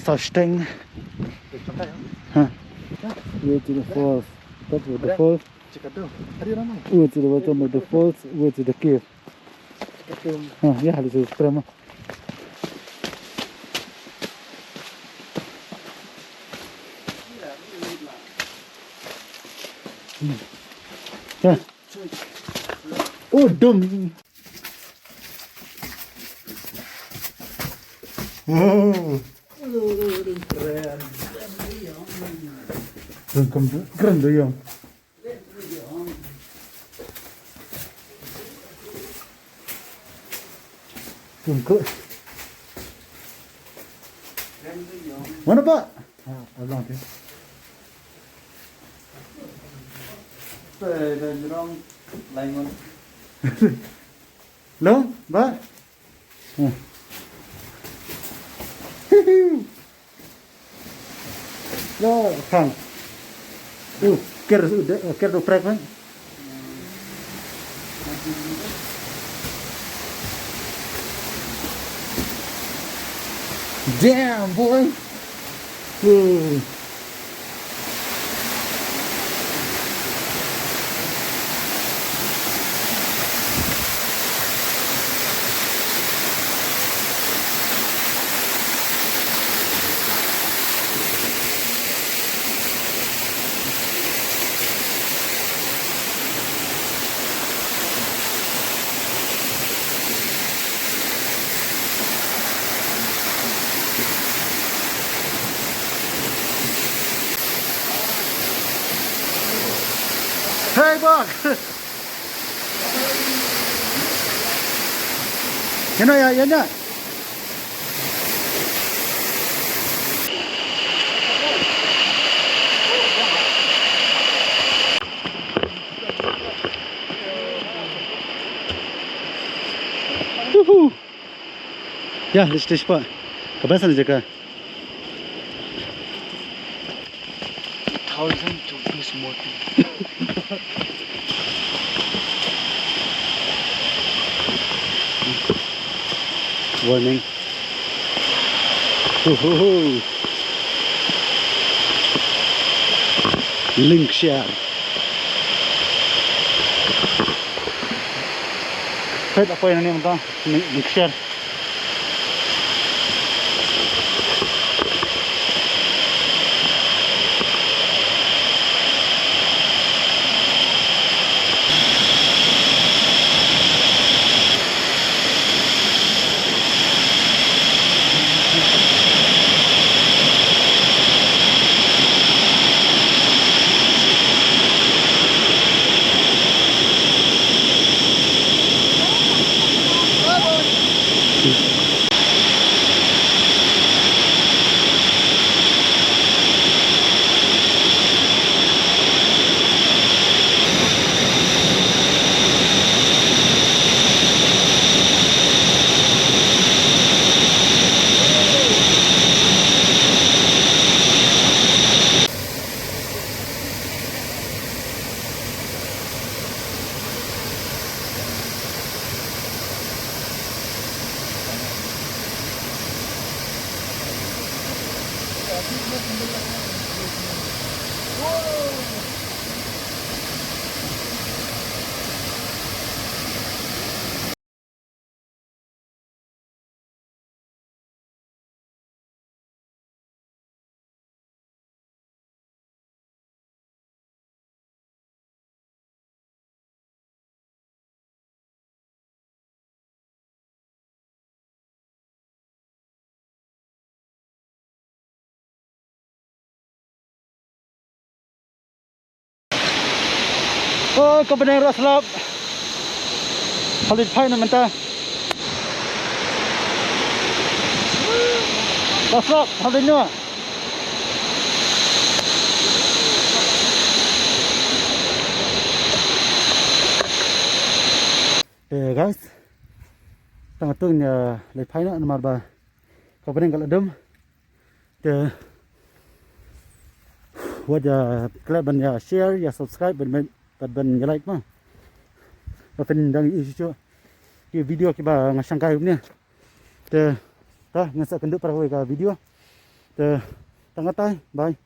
such thing. Huh? Way to the falls. That's what the falls. Way to the bottom of the falls. Way to the cave. Yeah, this is Prema. Yeah. Oh, dumb. Oh. Keren tuh yang. Tunggu. Mana Pak? Abang tu. Terang lain. Long, Pak? Lo, Kang. Ker do prek kan? Damn, boy. Hey, Bog. Yan na, yan na. Ya, this is Pak. Kebiasaan aja kah? 1000 rupees more. Warning. Link share. Kahit apa yang ini mentah, link share. Oh, kau benar Raslap. Halit pai na menta. Raslap, halit nyo. Guys, tengah tu ni halit pai na nomor ba. Kau benar kalau dem. Wajah kalian ya share ya subscribe ben ya like mah. Papen dang isu video ki ba ngasang kai punya. Tah ngasa kenduk para ka video. the tengah time. Bye.